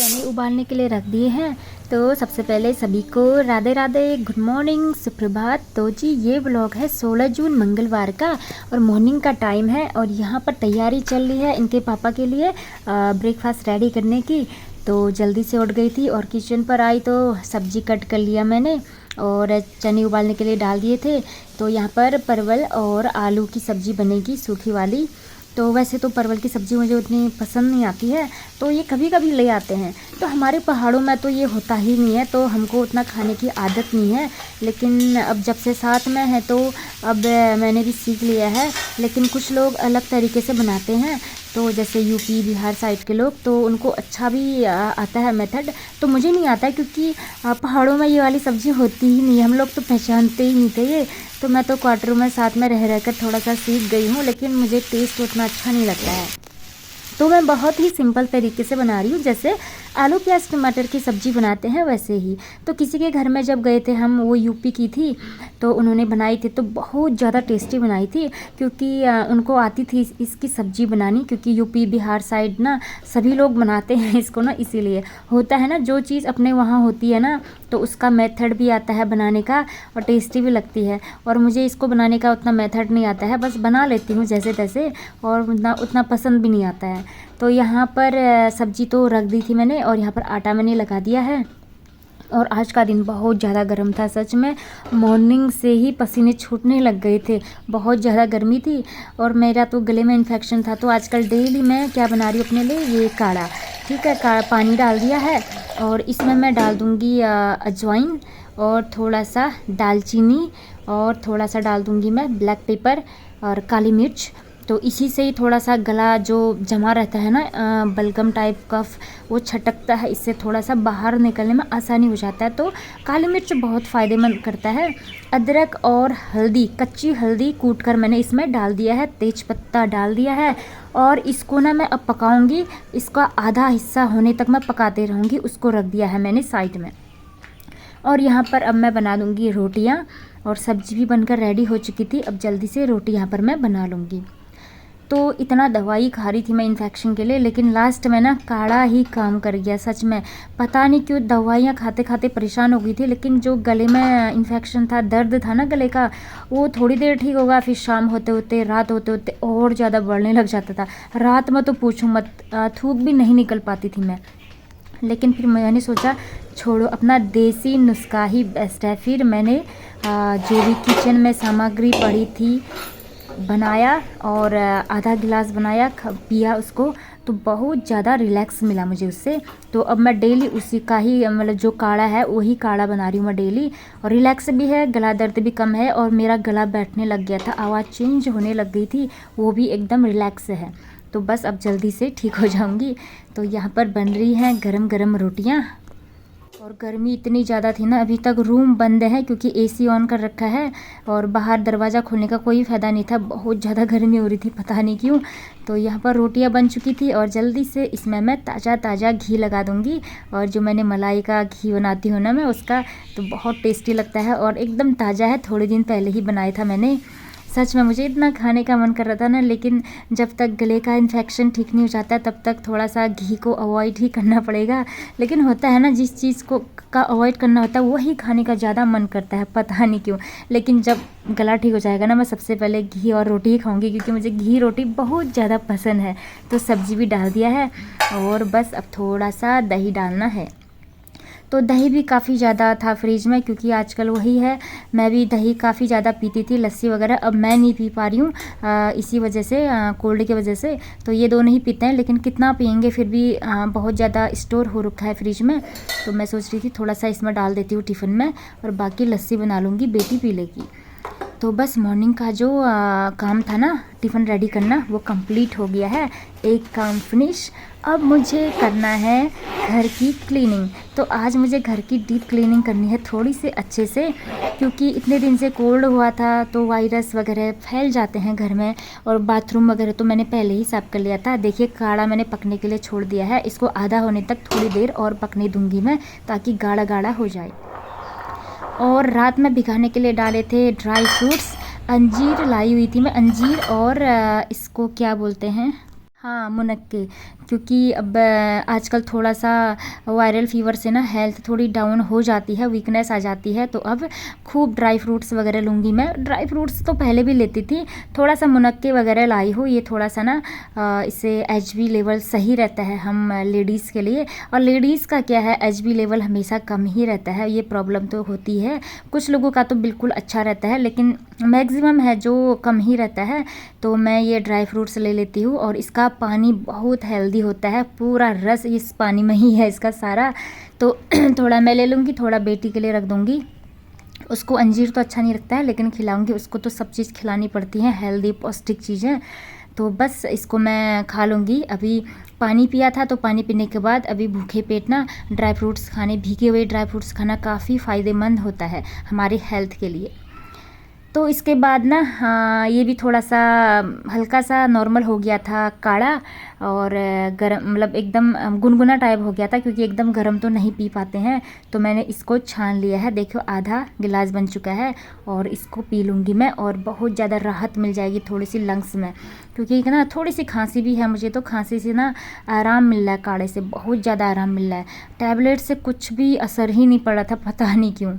चने उबालने के लिए रख दिए हैं। तो सबसे पहले सभी को राधे राधे, गुड मॉर्निंग, सुप्रभात। तो जी ये व्लॉग है 16 जून मंगलवार का और मॉर्निंग का टाइम है और यहाँ पर तैयारी चल रही है इनके पापा के लिए ब्रेकफास्ट रेडी करने की। तो जल्दी से उठ गई थी और किचन पर आई तो सब्जी कट कर लिया मैंने और चने उबालने के लिए डाल दिए थे। तो यहाँ पर परवल और आलू की सब्ज़ी बनेगी सूखी वाली। तो वैसे तो परवल की सब्ज़ी मुझे उतनी पसंद नहीं आती है, तो ये कभी कभी ले आते हैं। तो हमारे पहाड़ों में तो ये होता ही नहीं है, तो हमको उतना खाने की आदत नहीं है। लेकिन अब जब से साथ में है तो अब मैंने भी सीख लिया है। लेकिन कुछ लोग अलग तरीके से बनाते हैं, तो जैसे यूपी बिहार साइड के लोग, तो उनको अच्छा भी आता है मेथड। तो मुझे नहीं आता है क्योंकि पहाड़ों में ये वाली सब्ज़ी होती ही नहीं है, हम लोग तो पहचानते ही नहीं थे ये। तो मैं तो क्वार्टर में साथ में रह कर थोड़ा सा सीख गई हूँ, लेकिन मुझे टेस्ट उतना अच्छा नहीं लगता है। तो मैं बहुत ही सिंपल तरीके से बना रही हूँ, जैसे आलू प्याज टमाटर की सब्ज़ी बनाते हैं वैसे ही। तो किसी के घर में जब गए थे हम, वो यूपी की थी, तो उन्होंने बनाई थी तो बहुत ज़्यादा टेस्टी बनाई थी, क्योंकि उनको आती थी इसकी सब्ज़ी बनानी। क्योंकि यूपी बिहार साइड ना सभी लोग बनाते हैं इसको ना, इसीलिए होता है ना, जो चीज़ अपने वहाँ होती है ना तो उसका मेथड भी आता है बनाने का और टेस्टी भी लगती है। और मुझे इसको बनाने का उतना मेथड नहीं आता है, बस बना लेती हूँ जैसे तैसे, और उतना पसंद भी नहीं आता है। तो यहाँ पर सब्ज़ी तो रख दी थी मैंने और यहाँ पर आटा मैंने लगा दिया है। और आज का दिन बहुत ज़्यादा गर्म था, सच में मॉर्निंग से ही पसीने छूटने लग गए थे, बहुत ज़्यादा गर्मी थी। और मेरा तो गले में इन्फेक्शन था, तो आजकल डेली मैं क्या बना रही हूँ अपने लिए, ये काढ़ा। ठीक है, पानी डाल दिया है और इसमें मैं डाल दूँगी अजवाइन और थोड़ा सा दालचीनी और थोड़ा सा डाल दूँगी मैं ब्लैक पेपर और काली मिर्च। तो इसी से ही थोड़ा सा गला जो जमा रहता है ना, बलगम टाइप कफ, वो छटकता है, इससे थोड़ा सा बाहर निकलने में आसानी हो जाता है। तो काली मिर्च बहुत फ़ायदेमंद करता है। अदरक और हल्दी, कच्ची हल्दी कूट कर मैंने इसमें डाल दिया है, तेज पत्ता डाल दिया है। और इसको ना मैं अब पकाऊंगी, इसका आधा हिस्सा होने तक मैं पकाते रहूँगी, उसको रख दिया है मैंने साइड में। और यहाँ पर अब मैं बना दूँगी रोटियाँ, और सब्ज़ी भी बनकर रेडी हो चुकी थी। अब जल्दी से रोटी यहाँ पर मैं बना लूँगी। तो इतना दवाई खा रही थी मैं इन्फेक्शन के लिए, लेकिन लास्ट में ना काढ़ा ही काम कर गया। सच में पता नहीं क्यों दवाइयाँ खाते खाते परेशान हो गई थी, लेकिन जो गले में इन्फेक्शन था, दर्द था ना गले का, वो थोड़ी देर ठीक होगा, फिर शाम होते होते रात होते होते और ज़्यादा बढ़ने लग जाता था। रात में तो पूछूं मत, थूक भी नहीं निकल पाती थी मैं। लेकिन फिर मैंने सोचा छोड़ो, अपना देसी नुस्खा ही बेस्ट है। फिर मैंने जो भी किचन में सामग्री पड़ी थी बनाया और आधा गिलास बनाया, पिया उसको, तो बहुत ज़्यादा रिलैक्स मिला मुझे उससे। तो अब मैं डेली उसी का ही, मतलब जो काढ़ा है वही काढ़ा बना रही हूँ मैं डेली। और रिलैक्स भी है, गला दर्द भी कम है, और मेरा गला बैठने लग गया था, आवाज़ चेंज होने लग गई थी, वो भी एकदम रिलैक्स है। तो बस अब जल्दी से ठीक हो जाऊँगी। तो यहाँ पर बन रही हैं गरम गरम रोटियाँ। और गर्मी इतनी ज़्यादा थी ना, अभी तक रूम बंद है क्योंकि एसी ऑन कर रखा है, और बाहर दरवाज़ा खोलने का कोई फ़ायदा नहीं था, बहुत ज़्यादा गर्मी हो रही थी, पता नहीं क्यों। तो यहाँ पर रोटियाँ बन चुकी थी और जल्दी से इसमें मैं ताज़ा ताज़ा घी लगा दूँगी। और जो मैंने मलाई का घी बनाती हूँ ना मैं, उसका तो बहुत टेस्टी लगता है और एकदम ताज़ा है, थोड़े दिन पहले ही बनाया था मैंने। सच में मुझे इतना खाने का मन कर रहा था ना, लेकिन जब तक गले का इन्फेक्शन ठीक नहीं हो जाता तब तक थोड़ा सा घी को अवॉइड ही करना पड़ेगा। लेकिन होता है ना, जिस चीज़ को का अवॉइड करना होता है वही खाने का ज़्यादा मन करता है, पता नहीं क्यों। लेकिन जब गला ठीक हो जाएगा ना, मैं सबसे पहले घी और रोटी ही खाऊंगी, क्योंकि मुझे घी रोटी बहुत ज़्यादा पसंद है। तो सब्ज़ी भी डाल दिया है और बस अब थोड़ा सा दही डालना है। तो दही भी काफ़ी ज़्यादा था फ्रिज में, क्योंकि आजकल वही है, मैं भी दही काफ़ी ज़्यादा पीती थी, लस्सी वगैरह। अब मैं नहीं पी पा रही हूँ इसी वजह से, कोल्ड की वजह से। तो ये दोनों ही पीते हैं, लेकिन कितना पियेंगे, फिर भी बहुत ज़्यादा स्टोर हो रखा है फ्रिज में। तो मैं सोच रही थी थोड़ा सा इसमें डाल देती हूँ टिफ़िन में, और बाकी लस्सी बना लूँगी, बेटी पी लेगी। तो बस मॉर्निंग का जो काम था ना, टिफ़िन रेडी करना, वो कंप्लीट हो गया है, एक काम फिनिश। अब मुझे करना है घर की क्लीनिंग। तो आज मुझे घर की डीप क्लीनिंग करनी है थोड़ी से अच्छे से, क्योंकि इतने दिन से कोल्ड हुआ था तो वायरस वगैरह फैल जाते हैं घर में। और बाथरूम वगैरह तो मैंने पहले ही साफ़ कर लिया था। देखिए काढ़ा मैंने पकने के लिए छोड़ दिया है, इसको आधा होने तक थोड़ी देर और पकने दूंगी मैं, ताकि गाढ़ा गाढ़ा हो जाए। और रात में भिगाने के लिए डाले थे ड्राई फ्रूट्स, अंजीर लाई हुई थी मैं, अंजीर और इसको क्या बोलते हैं, हाँ, मुनक्के। क्योंकि अब आजकल थोड़ा-सा वायरल फ़ीवर से ना हेल्थ थोड़ी डाउन हो जाती है, वीकनेस आ जाती है, तो अब खूब ड्राई फ्रूट्स वगैरह लूँगी मैं। ड्राई फ्रूट्स तो पहले भी लेती थी, थोड़ा-सा मुनक्के वगैरह लाई हूँ। ये थोड़ा-सा ना इससे एचबी लेवल सही रहता है हम लेडीज़ के लिए। और लेडीज़ का क्या है, एचबी लेवल हमेशा कम ही रहता है, ये प्रॉब्लम तो होती है। कुछ लोगों का तो बिल्कुल अच्छा रहता है, लेकिन मैक्सिमम है जो कम ही रहता है। तो मैं ये ड्राई फ्रूट्स ले लेती हूँ और इसका पानी बहुत हेल्दी होता है, पूरा रस इस पानी में ही है इसका सारा। तो थोड़ा मैं ले लूँगी, थोड़ा बेटी के लिए रख दूँगी। उसको अंजीर तो अच्छा नहीं लगता है, लेकिन खिलाऊँगी उसको, तो सब चीज़ खिलानी पड़ती है, हेल्दी पौष्टिक चीज़ें। तो बस इसको मैं खा लूँगी। अभी पानी पिया था, तो पानी पीने के बाद अभी भूखे पेट ना ड्राई फ्रूट्स खाने, भीगे हुए ड्राई फ्रूट्स खाना काफ़ी फ़ायदेमंद होता है हमारी हेल्थ के लिए। तो इसके बाद ना हाँ, ये भी थोड़ा सा हल्का सा नॉर्मल हो गया था काढ़ा, और गरम मतलब एकदम गुनगुना टाइप हो गया था, क्योंकि एकदम गर्म तो नहीं पी पाते हैं। तो मैंने इसको छान लिया है, देखो आधा गिलास बन चुका है, और इसको पी लूँगी मैं, और बहुत ज़्यादा राहत मिल जाएगी थोड़ी सी लंग्स में। क्योंकि ना थोड़ी सी खांसी भी है मुझे, तो खांसी से ना आराम मिल रहा है, काढ़े से बहुत ज़्यादा आराम मिल रहा है। टैबलेट से कुछ भी असर ही नहीं पड़ा था, पता नहीं क्यों।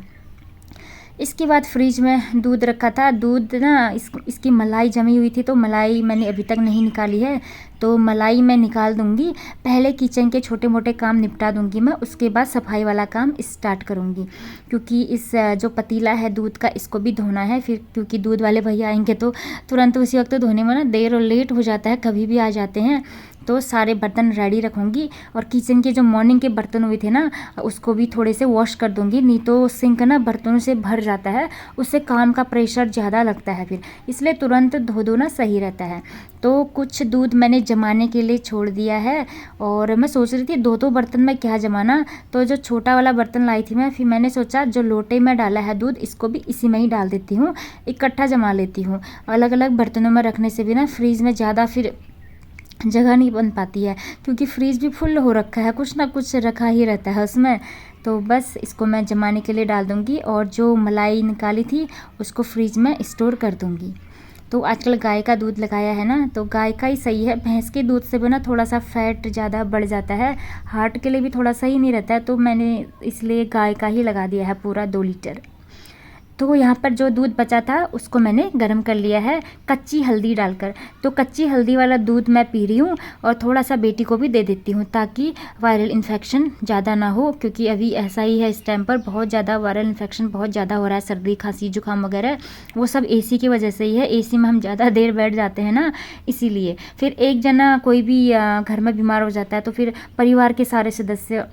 इसके बाद फ्रिज में दूध रखा था, दूध ना इसकी मलाई जमी हुई थी, तो मलाई मैंने अभी तक नहीं निकाली है, तो मलाई मैं निकाल दूंगी। पहले किचन के छोटे मोटे काम निपटा दूंगी मैं, उसके बाद सफाई वाला काम स्टार्ट करूंगी। क्योंकि इस जो पतीला है दूध का, इसको भी धोना है फिर, क्योंकि दूध वाले भैया आएंगे तो तुरंत उसी वक्त धोने में ना देर और लेट हो जाता है, कभी भी आ जाते हैं। तो सारे बर्तन रेडी रखूँगी, और किचन के जो मॉर्निंग के बर्तन हुए थे ना, उसको भी थोड़े से वॉश कर दूँगी, नहीं तो सिंक ना बर्तनों से भर जाता है, उससे काम का प्रेशर ज़्यादा लगता है फिर, इसलिए तुरंत धो दो ना सही रहता है। तो कुछ दूध मैंने जमाने के लिए छोड़ दिया है, और मैं सोच रही थी दो बर्तन में क्या जमाना, तो जो छोटा वाला बर्तन लाई थी मैं, फिर मैंने सोचा जो लोटे में डाला है दूध, इसको भी इसी में ही डाल देती हूँ, इकट्ठा जमा लेती हूँ। अलग अलग बर्तनों में रखने से भी ना फ्रीज में ज़्यादा फिर जगह नहीं बन पाती है, क्योंकि फ्रीज भी फुल हो रखा है, कुछ ना कुछ रखा ही रहता है उसमें। तो बस इसको मैं जमाने के लिए डाल दूँगी, और जो मलाई निकाली थी उसको फ्रीज में स्टोर कर दूँगी। तो आजकल गाय का दूध लगाया है ना, तो गाय का ही सही है, भैंस के दूध से भी ना थोड़ा सा फैट ज़्यादा बढ़ जाता है, हार्ट के लिए भी थोड़ा सही नहीं रहता है, तो मैंने इसलिए गाय का ही लगा दिया है पूरा 2 लीटर। तो यहाँ पर जो दूध बचा था उसको मैंने गर्म कर लिया है कच्ची हल्दी डालकर। तो कच्ची हल्दी वाला दूध मैं पी रही हूँ, और थोड़ा सा बेटी को भी दे देती हूँ, ताकि वायरल इन्फेक्शन ज़्यादा ना हो, क्योंकि अभी ऐसा ही है, इस टाइम पर बहुत ज़्यादा वायरल इन्फेक्शन बहुत ज़्यादा हो रहा है, सर्दी खांसी जुकाम वगैरह, वो सब एसी की वजह से ही है। एसी में हम ज़्यादा देर बैठ जाते हैं ना, इसीलिए फिर एक जना कोई भी घर में बीमार हो जाता है, तो फिर परिवार के सारे सदस्य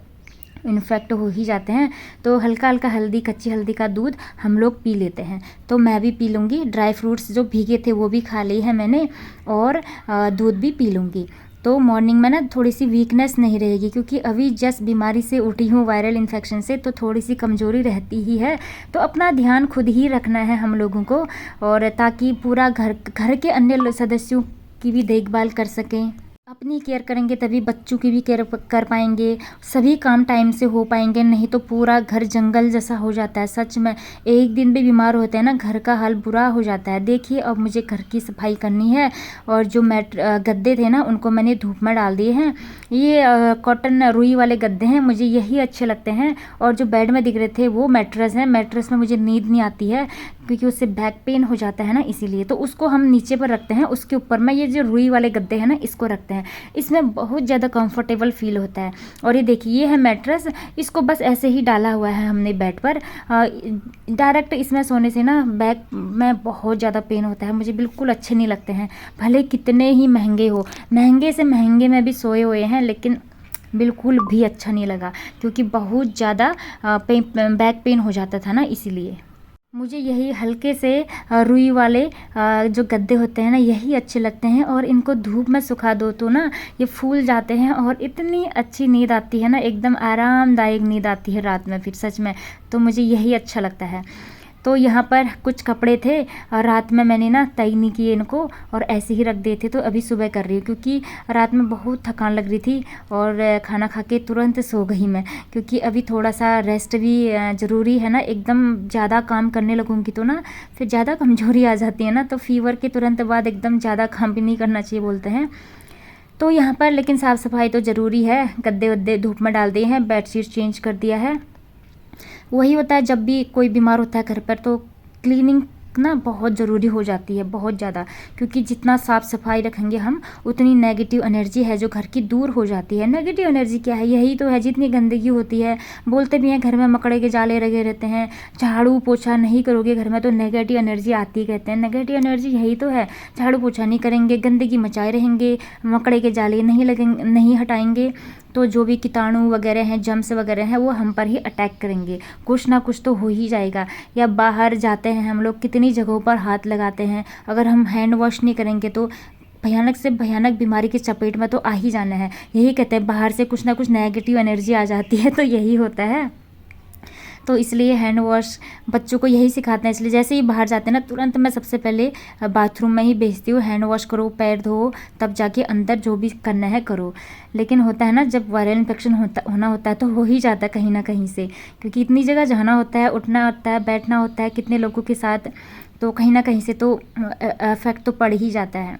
इन्फेक्ट हो ही जाते हैं। तो हल्का हल्का हल्दी, कच्ची हल्दी का दूध हम लोग पी लेते हैं, तो मैं भी पी लूँगी। ड्राई फ्रूट्स जो भीगे थे वो भी खा लिए हैं मैंने, और दूध भी पी लूँगी। तो मॉर्निंग में ना थोड़ी सी वीकनेस नहीं रहेगी, क्योंकि अभी जस्ट बीमारी से उठी हूँ वायरल इन्फेक्शन से, तो थोड़ी सी कमज़ोरी रहती ही है। तो अपना ध्यान खुद ही रखना है हम लोगों को, और ताकि पूरा घर के अन्य सदस्यों की भी देखभाल कर सकें। अपनी केयर करेंगे तभी बच्चों की भी केयर कर पाएंगे, सभी काम टाइम से हो पाएंगे, नहीं तो पूरा घर जंगल जैसा हो जाता है। सच में एक दिन भी बीमार होते हैं ना, घर का हाल बुरा हो जाता है। देखिए अब मुझे घर की सफाई करनी है, और जो गद्दे थे ना उनको मैंने धूप में डाल दिए हैं। ये कॉटन रुई वाले गद्दे हैं, मुझे यही अच्छे लगते हैं। और जो बेड में दिख रहे थे वो मैट्रेस है, मैट्रेस में मुझे नींद नहीं आती है, क्योंकि उससे बैक पेन हो जाता है ना, इसीलिए तो उसको हम नीचे पर रखते हैं, उसके ऊपर में ये जो रुई वाले गद्दे हैं ना इसको रखते हैं। इसमें बहुत ज़्यादा कंफर्टेबल फील होता है। और ये देखिए ये है मैट्रेस, इसको बस ऐसे ही डाला हुआ है हमने बेड पर। डायरेक्ट इसमें सोने से ना बैक में बहुत ज़्यादा पेन होता है, मुझे बिल्कुल अच्छे नहीं लगते हैं, भले कितने ही महंगे हो, महंगे से महंगे में भी सोए हुए हैं, लेकिन बिल्कुल भी अच्छा नहीं लगा, क्योंकि बहुत ज़्यादा बैक पेन हो जाता था ना, इसीलिए मुझे यही हल्के से रुई वाले जो गद्दे होते हैं ना यही अच्छे लगते हैं। और इनको धूप में सुखा दो तो ना ये फूल जाते हैं, और इतनी अच्छी नींद आती है ना, एकदम आरामदायक नींद आती है रात में फिर, सच में। तो मुझे यही अच्छा लगता है। तो यहाँ पर कुछ कपड़े थे, रात में मैंने ना तय नहीं किए इनको, और ऐसे ही रख दिए थे, तो अभी सुबह कर रही हूँ, क्योंकि रात में बहुत थकान लग रही थी, और खाना खा के तुरंत सो गई मैं, क्योंकि अभी थोड़ा सा रेस्ट भी ज़रूरी है ना। एकदम ज़्यादा काम करने लगूँगी तो ना फिर ज़्यादा कमज़ोरी आ जाती है ना, तो फीवर के तुरंत बाद एकदम ज़्यादा काम भी नहीं करना चाहिए बोलते हैं। तो यहाँ पर लेकिन साफ़ सफाई तो ज़रूरी है, गद्दे वद्दे धूप में डाल दिए हैं, बेडशीट चेंज कर दिया है। वही होता है जब भी कोई बीमार होता है घर पर तो क्लीनिंग ना बहुत ज़रूरी हो जाती है, बहुत ज़्यादा, क्योंकि जितना साफ़ सफाई रखेंगे हम उतनी नेगेटिव एनर्जी है जो घर की दूर हो जाती है। नेगेटिव एनर्जी क्या है, यही तो है, जितनी गंदगी होती है, बोलते भी हैं घर में मकड़े के जाले लगे रहते हैं, झाड़ू पोछा नहीं करोगे घर में तो नेगेटिव एनर्जी आती कहते हैं। नेगेटिव एनर्जी यही तो है, झाड़ू पोछा नहीं करेंगे, गंदगी मचाए रहेंगे, मकड़े के जाले नहीं लगेंगे, नहीं हटाएंगे तो जो भी कीटाणु वगैरह हैं, जम्स वगैरह हैं, वो हम पर ही अटैक करेंगे, कुछ ना कुछ तो हो ही जाएगा। या बाहर जाते हैं हम लोग, कितनी जगहों पर हाथ लगाते हैं, अगर हम हैंड वॉश नहीं करेंगे तो भयानक से भयानक बीमारी की चपेट में तो आ ही जाना है। यही कहते हैं बाहर से कुछ ना कुछ नेगेटिव एनर्जी आ जाती है, तो यही होता है। तो इसलिए हैंड वॉश बच्चों को यही सिखाते हैं, इसलिए जैसे ही बाहर जाते हैं ना तुरंत मैं सबसे पहले बाथरूम में ही भेजती हूँ, हैंड वॉश करो, पैर धो, तब जाके अंदर जो भी करना है करो। लेकिन होता है ना जब वायरल इन्फेक्शन होना होता है तो हो ही जाता है कहीं ना कहीं से, क्योंकि इतनी जगह जाना होता है, उठना होता है, बैठना होता है कितने लोगों के साथ, तो कहीं ना कहीं से तो इफेक्ट तो पड़ ही जाता है।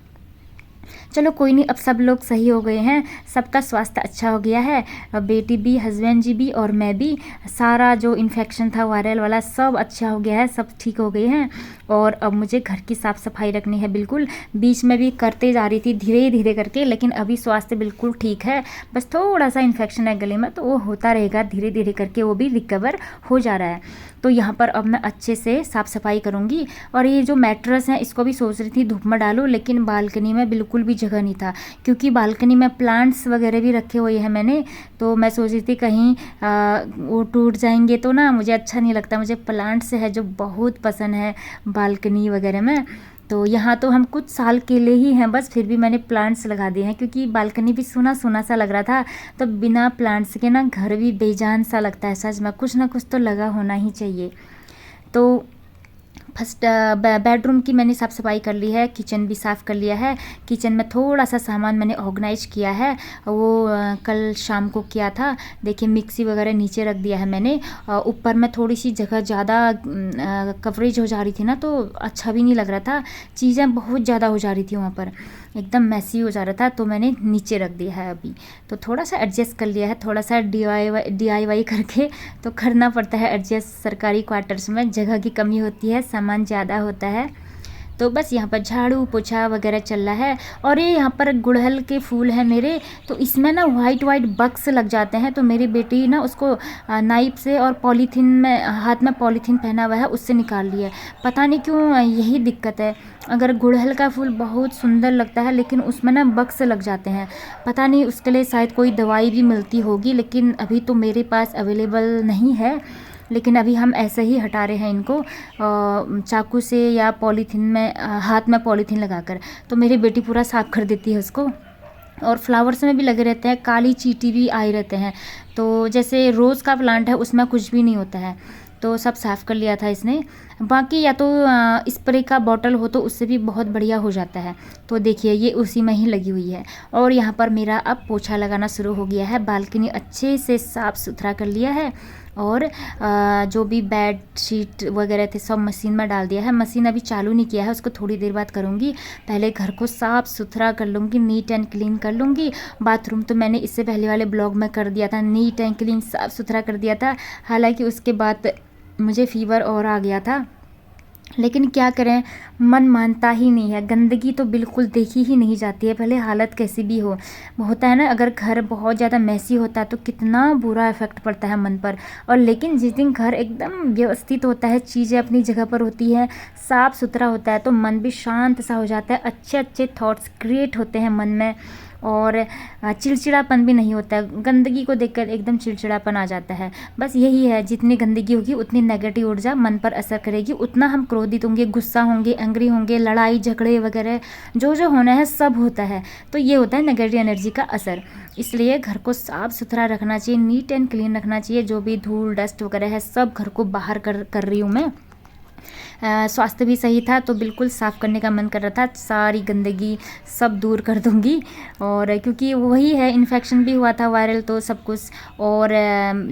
चलो कोई नहीं, अब सब लोग सही हो गए हैं, सबका स्वास्थ्य अच्छा हो गया है, बेटी भी, हस्बैंड जी भी और मैं भी, सारा जो इन्फेक्शन था वायरल वाला सब अच्छा हो गया है, सब ठीक हो गए हैं। और अब मुझे घर की साफ़ सफाई रखनी है बिल्कुल, बीच में भी करते जा रही थी धीरे धीरे करके, लेकिन अभी स्वास्थ्य बिल्कुल ठीक है, बस थोड़ा सा इन्फेक्शन है गले में, तो वो होता रहेगा धीरे धीरे करके, वो भी रिकवर हो जा रहा है। तो यहाँ पर अब मैं अच्छे से साफ़ सफाई करूँगी। और ये जो मैट्रेस है इसको भी सोच रही थी धूप में डालूँ, लेकिन बालकनी में बिल्कुल भी जगह नहीं था, क्योंकि बालकनी में प्लांट्स वगैरह भी रखे हुए हैं मैंने, तो मैं सोच रही थी कहीं वो टूट जाएंगे तो ना मुझे अच्छा नहीं लगता, मुझे प्लांट्स है जो बहुत पसंद है बालकनी वगैरह में। तो यहाँ तो हम कुछ साल के लिए ही हैं बस, फिर भी मैंने प्लांट्स लगा दिए हैं, क्योंकि बालकनी भी सुना सुना सा लग रहा था, तो बिना प्लांट्स के ना घर भी बेजान सा लगता है। सच में कुछ ना कुछ तो लगा होना ही चाहिए। तो फर्स्ट बेडरूम की मैंने साफ़ सफाई कर ली है, किचन भी साफ़ कर लिया है। किचन में थोड़ा सा सामान मैंने ऑर्गेनाइज किया है, वो कल शाम को किया था। देखिए मिक्सी वगैरह नीचे रख दिया है मैंने, ऊपर में थोड़ी सी जगह ज़्यादा कवरेज हो जा रही थी ना, तो अच्छा भी नहीं लग रहा था, चीज़ें बहुत ज़्यादा हो जा रही थी वहाँ पर, एकदम मैसी हो जा रहा था, तो मैंने नीचे रख दिया है अभी। तो थोड़ा सा एडजस्ट कर लिया है, थोड़ा सा DIY करके तो करना पड़ता है एडजस्ट, सरकारी क्वार्टर्स में जगह की कमी होती है, सामान ज़्यादा होता है। तो बस यहाँ पर झाड़ू पोछा वगैरह चल रहा है। और ये यहाँ पर गुड़हल के फूल हैं मेरे, तो इसमें ना वाइट बग्स लग जाते हैं, तो मेरी बेटी ना उसको नाइफ से और पॉलीथीन में, हाथ में पॉलीथीन पहना हुआ है उससे निकाल लिया है। पता नहीं क्यों यही दिक्कत है, अगर गुड़हल का फूल बहुत सुंदर लगता है लेकिन उसमें ना बग्स लग जाते हैं, पता नहीं उसके लिए शायद कोई दवाई भी मिलती होगी, लेकिन अभी तो मेरे पास अवेलेबल नहीं है। लेकिन अभी हम ऐसे ही हटा रहे हैं इनको चाकू से या पॉलीथीन में, हाथ में पॉलीथीन लगाकर, तो मेरी बेटी पूरा साफ कर देती है उसको। और फ्लावर्स में भी लगे रहते हैं, काली चींटी भी आए रहते हैं, तो जैसे रोज़ का प्लांट है उसमें कुछ भी नहीं होता है, तो सब साफ़ कर लिया था इसने। बाकी या तो स्प्रे का बॉटल हो तो उससे भी बहुत बढ़िया हो जाता है। तो देखिए ये उसी में ही लगी हुई है। और यहाँ पर मेरा अब पोछा लगाना शुरू हो गया है, बालकनी अच्छे से साफ़ सुथरा कर लिया है, और जो भी बेड शीट वगैरह थे सब मशीन में डाल दिया है। मशीन अभी चालू नहीं किया है, उसको थोड़ी देर बाद करूँगी। पहले घर को साफ़ सुथरा कर लूँगी, नीट एंड क्लीन कर लूँगी। बाथरूम तो मैंने इससे पहले वाले ब्लॉग में कर दिया था, नीट एंड क्लीन साफ़ सुथरा कर दिया था। हालांकि उसके बाद मुझे फीवर और आ गया था, लेकिन क्या करें, मन मानता ही नहीं है, गंदगी तो बिल्कुल देखी ही नहीं जाती है, भले हालत कैसी भी हो। होता है ना, अगर घर बहुत ज़्यादा मैसी होता है तो कितना बुरा इफ़ेक्ट पड़ता है मन पर। और लेकिन जिस दिन घर एकदम व्यवस्थित होता है, चीज़ें अपनी जगह पर होती है, साफ़ सुथरा होता है, तो मन भी शांत सा हो जाता है, अच्छे अच्छे थॉट्स क्रिएट होते हैं मन में, और चिड़चिड़ापन भी नहीं होता है। गंदगी को देखकर एकदम चिड़चिड़ापन आ जाता है। बस यही है, जितनी गंदगी होगी उतनी नेगेटिव ऊर्जा मन पर असर करेगी, उतना हम क्रोधित होंगे, गुस्सा होंगे, एंग्री होंगे, लड़ाई झगड़े वगैरह जो जो होना है सब होता है। तो ये होता है नेगेटिव एनर्जी का असर। इसलिए घर को साफ़ सुथरा रखना चाहिए, नीट एंड क्लीन रखना चाहिए। जो भी धूल डस्ट वगैरह है सब घर को बाहर कर रही हूँ मैं। स्वास्थ्य भी सही था, तो बिल्कुल साफ़ करने का मन कर रहा था, सारी गंदगी सब दूर कर दूँगी। और क्योंकि वही है, इन्फेक्शन भी हुआ था वायरल, तो सब कुछ। और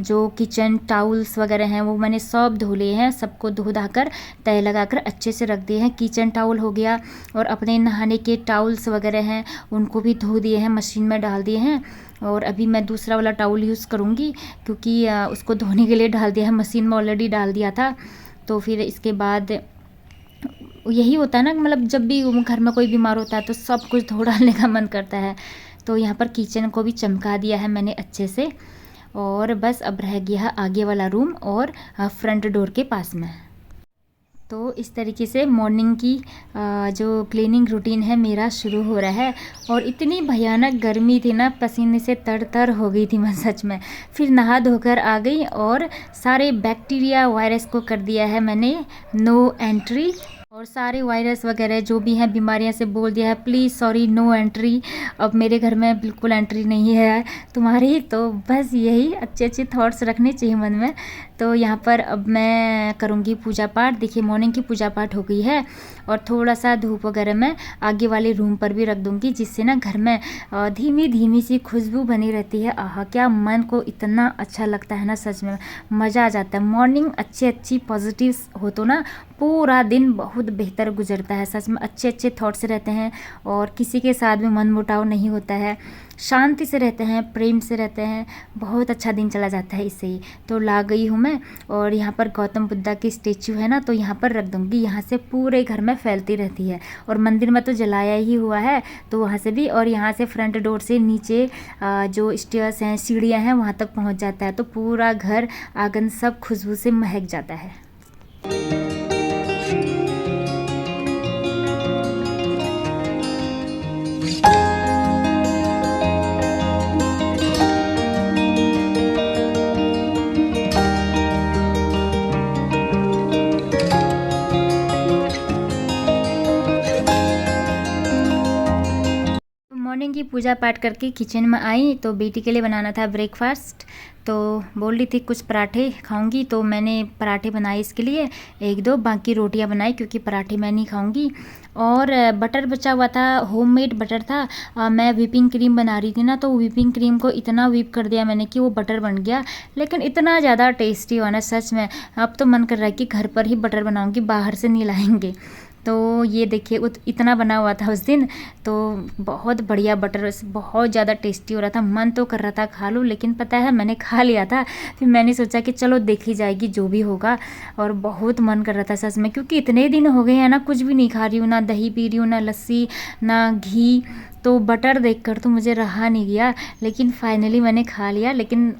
जो किचन टाउल्स वगैरह हैं वो मैंने सब धो लिए हैं, सबको धो धा कर तय लगा कर अच्छे से रख दिए हैं। किचन टाउल हो गया, और अपने नहाने के टाउल्स वगैरह हैं उनको भी धो दिए हैं, मशीन में डाल दिए हैं। और अभी मैं दूसरा वाला टाउल यूज़ करूँगी, क्योंकि उसको धोने के लिए डाल दिया है, मशीन में ऑलरेडी डाल दिया था। तो फिर इसके बाद यही होता है ना, मतलब जब भी घर में कोई बीमार होता है तो सब कुछ धो डालने का मन करता है। तो यहाँ पर किचन को भी चमका दिया है मैंने अच्छे से। और बस अब रह गया है आगे वाला रूम और फ्रंट डोर के पास में। तो इस तरीके से मॉर्निंग की जो क्लीनिंग रूटीन है मेरा शुरू हो रहा है। और इतनी भयानक गर्मी थी ना, पसीने से तर हो गई थी मैं सच में। फिर नहा धोकर आ गई और सारे बैक्टीरिया वायरस को कर दिया है मैंने नो एंट्री। और सारे वायरस वगैरह जो भी हैं बीमारियां से बोल दिया है, प्लीज़ सॉरी नो एंट्री। अब मेरे घर में बिल्कुल एंट्री नहीं है तुम्हारी। तो बस यही अच्छे अच्छे थॉट्स रखने चाहिए मन में। तो यहाँ पर अब मैं करूँगी पूजा पाठ। देखिए मॉर्निंग की पूजा पाठ हो गई है, और थोड़ा सा धूप वगैरह मैं आगे वाले रूम पर भी रख दूँगी, जिससे ना घर में धीमी धीमी सी खुशबू बनी रहती है। आहा, क्या मन को इतना अच्छा लगता है ना, सच में मज़ा आ जाता है। मॉर्निंग अच्छी पॉजिटिव हो तो ना पूरा दिन बहुत बेहतर गुजरता है। सच में अच्छे थॉट्स रहते हैं, और किसी के साथ भी मन मुटाव नहीं होता है, शांति से रहते हैं, प्रेम से रहते हैं, बहुत अच्छा दिन चला जाता है इससे ही। तो ला गई हूँ मैं, और यहाँ पर गौतम बुद्धा की स्टेचू है ना, तो यहाँ पर रख दूँगी। यहाँ से पूरे घर में फैलती रहती है, और मंदिर में तो जलाया ही हुआ है, तो वहाँ से भी। और यहाँ से फ्रंट डोर से नीचे जो स्टेयर्स हैं, सीढ़ियाँ हैं, वहाँ तक पहुँच जाता है। तो पूरा घर आंगन सब खुशबू से महक जाता है। मॉर्निंग की पूजा पाठ करके किचन में आई, तो बेटी के लिए बनाना था ब्रेकफास्ट। तो बोल रही थी कुछ पराठे खाऊंगी, तो मैंने पराठे बनाए इसके लिए, एक दो, बाकी रोटियां बनाई, क्योंकि पराठे मैं नहीं खाऊंगी। और बटर बचा हुआ था, होममेड बटर था। मैं व्हिपिंग क्रीम बना रही थी ना, तो व्हिपिंग क्रीम को इतना व्हिप कर दिया मैंने कि वो बटर बन गया, लेकिन इतना ज़्यादा टेस्टी हुआ ना, सच में अब तो मन कर रहा है कि घर पर ही बटर बनाऊंगी, बाहर से नहीं लाएंगे। तो ये देखिए इतना बना हुआ था उस दिन, तो बहुत बढ़िया बटर, बहुत ज़्यादा टेस्टी हो रहा था। मन तो कर रहा था खा लूँ, लेकिन पता है मैंने खा लिया था। फिर मैंने सोचा कि चलो देखी जाएगी जो भी होगा। और बहुत मन कर रहा था सच में, क्योंकि इतने दिन हो गए हैं ना, कुछ भी नहीं खा रही हूँ, ना दही पी रही हूँ, ना लस्सी, ना घी। तो बटर देखकर तो मुझे रहा नहीं गया, लेकिन फाइनली मैंने खा लिया। लेकिन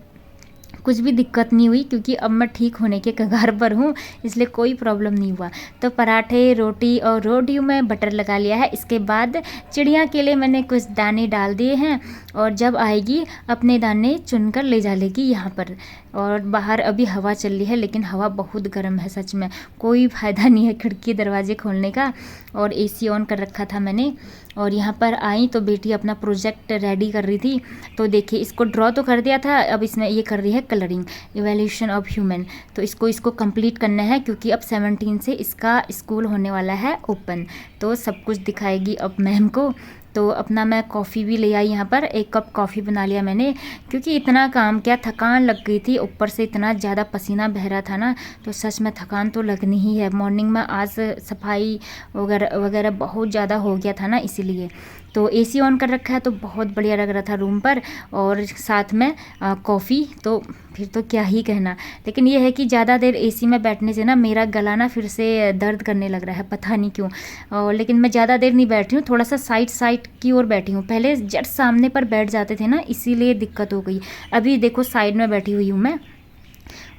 कुछ भी दिक्कत नहीं हुई, क्योंकि अब मैं ठीक होने के कगार पर हूँ, इसलिए कोई प्रॉब्लम नहीं हुआ। तो पराठे, रोटी, और रोटियों में बटर लगा लिया है। इसके बाद चिड़िया के लिए मैंने कुछ दाने डाल दिए हैं, और जब आएगी अपने दाने चुनकर ले जा लेगी यहाँ पर। और बाहर अभी हवा चल रही है, लेकिन हवा बहुत गर्म है, सच में कोई फ़ायदा नहीं है खिड़की दरवाजे खोलने का। और एसी ऑन कर रखा था मैंने। और यहाँ पर आई तो बेटी अपना प्रोजेक्ट रेडी कर रही थी। तो देखिए इसको ड्रॉ तो कर दिया था, अब इसमें ये कर रही है कलरिंग, इवोल्यूशन ऑफ ह्यूमन। तो इसको कंप्लीट करना है, क्योंकि अब 17 से इसका स्कूल होने वाला है ओपन। तो सब कुछ दिखाएगी अब मैम को। तो अपना मैं कॉफ़ी भी ले आई यहाँ पर, 1 कप कॉफ़ी बना लिया मैंने, क्योंकि इतना काम किया, थकान लग गई थी, ऊपर से इतना ज़्यादा पसीना बह रहा था ना, तो सच में थकान तो लगनी ही है। मॉर्निंग में आज सफाई वगैरह बहुत ज़्यादा हो गया था ना, इसीलिए। तो एसी ऑन कर रखा है, तो बहुत बढ़िया लग रहा था रूम पर, और साथ में कॉफ़ी, तो फिर तो क्या ही कहना। लेकिन ये है कि ज़्यादा देर एसी में बैठने से ना मेरा गला ना फिर से दर्द करने लग रहा है, पता नहीं क्यों। लेकिन मैं ज़्यादा देर नहीं बैठी हूँ, थोड़ा सा साइड की ओर बैठी हूँ। पहले जट सामने पर बैठ जाते थे ना, इसीलिए दिक्कत हो गई। अभी देखो साइड में बैठी हुई हूँ मैं।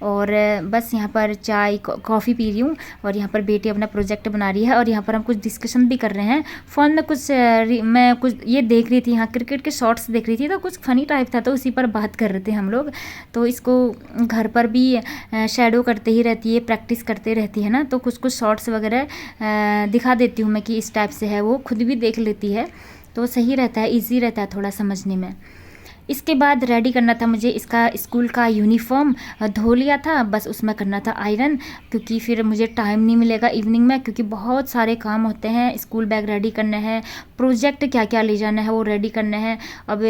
और बस यहाँ पर चाय कॉफ़ी पी रही हूँ, और यहाँ पर बेटी अपना प्रोजेक्ट बना रही है, और यहाँ पर हम कुछ डिस्कशन भी कर रहे हैं फ़ोन में। मैं कुछ ये देख रही थी, यहाँ क्रिकेट के शॉट्स देख रही थी, तो कुछ फ़नी टाइप था, तो उसी पर बात कर रहे थे हम लोग। तो इसको घर पर भी शैडो करते ही रहती है, प्रैक्टिस करते रहती है ना, तो कुछ शॉट्स वगैरह दिखा देती हूँ मैं कि इस टाइप से है, वो खुद भी देख लेती है, तो सही रहता है, ईजी रहता है थोड़ा समझने में। इसके बाद रेडी करना था मुझे इसका स्कूल का यूनिफॉर्म, धो लिया था, बस उसमें करना था आयरन, क्योंकि फिर मुझे टाइम नहीं मिलेगा इवनिंग में, क्योंकि बहुत सारे काम होते हैं। स्कूल बैग रेडी करने हैं, प्रोजेक्ट क्या क्या ले जाना है वो रेडी करने हैं। अब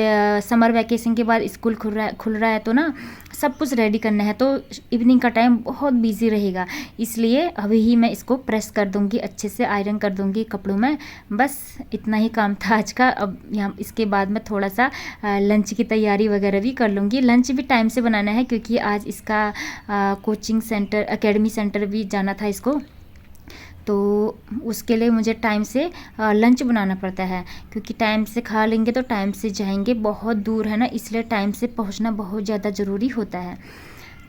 समर वैकेशन के बाद स्कूल खुल रहा है तो ना सब कुछ रेडी करना है, तो इवनिंग का टाइम बहुत बिजी रहेगा, इसलिए अभी ही मैं इसको प्रेस कर दूँगी, अच्छे से आयरन कर दूँगी कपड़ों में। बस इतना ही काम था आज का। अब यहाँ इसके बाद मैं थोड़ा सा लंच की तैयारी वगैरह भी कर लूँगी। लंच भी टाइम से बनाना है, क्योंकि आज इसका कोचिंग सेंटर, एकेडमी सेंटर भी जाना था इसको, तो उसके लिए मुझे टाइम से लंच बनाना पड़ता है, क्योंकि टाइम से खा लेंगे तो टाइम से जाएंगे। बहुत दूर है ना, इसलिए टाइम से पहुंचना बहुत ज़्यादा ज़रूरी होता है।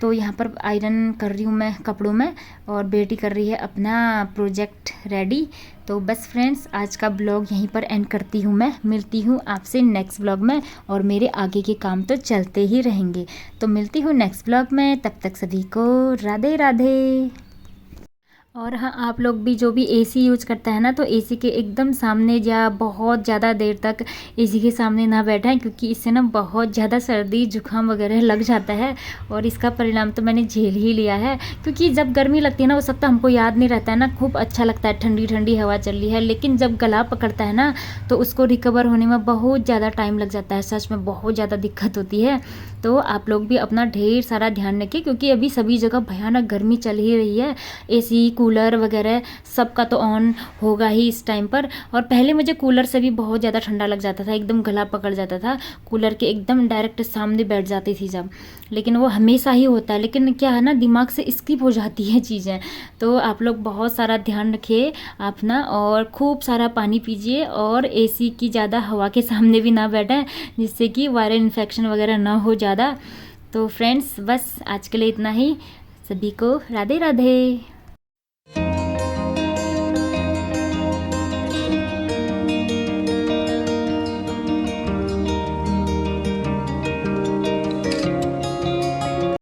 तो यहाँ पर आयरन कर रही हूँ मैं कपड़ों में, और बेटी कर रही है अपना प्रोजेक्ट रेडी। तो बस फ्रेंड्स, आज का ब्लॉग यहीं पर एंड करती हूँ मैं। मिलती हूँ आपसे नेक्स्ट ब्लॉग में, और मेरे आगे के काम तो चलते ही रहेंगे। तो मिलती हूँ नेक्स्ट ब्लॉग में, तब तक सभी को राधे राधे। और हाँ, आप लोग भी जो भी एसी यूज़ करता है ना, तो एसी के एकदम सामने या बहुत ज़्यादा देर तक एसी के सामने ना बैठें, क्योंकि इससे ना बहुत ज़्यादा सर्दी जुकाम वगैरह लग जाता है। और इसका परिणाम तो मैंने झेल ही लिया है, क्योंकि जब गर्मी लगती है ना, वो सब तो हमको याद नहीं रहता है ना, खूब अच्छा लगता है, ठंडी ठंडी हवा चल रही है, लेकिन जब गला पकड़ता है ना, तो उसको रिकवर होने में बहुत ज़्यादा टाइम लग जाता है। सच में बहुत ज़्यादा दिक्कत होती है। तो आप लोग भी अपना ढेर सारा ध्यान रखें, क्योंकि अभी सभी जगह भयानक गर्मी चल ही रही है। एसी कूलर वगैरह सबका तो ऑन होगा ही इस टाइम पर। और पहले मुझे कूलर से भी बहुत ज़्यादा ठंडा लग जाता था, एकदम गला पकड़ जाता था, कूलर के एकदम डायरेक्ट सामने बैठ जाती थी जब, लेकिन वो हमेशा ही होता है। लेकिन क्या है ना, दिमाग से स्किप हो जाती हैं चीज़ें। तो आप लोग बहुत सारा ध्यान रखिए अपना, और खूब सारा पानी पीजिए, और एसी की ज़्यादा हवा के सामने भी ना बैठें, जिससे कि वायरल इन्फेक्शन वगैरह ना हो ज़्यादा। तो फ्रेंड्स, बस आज के लिए इतना ही। सभी को राधे राधे।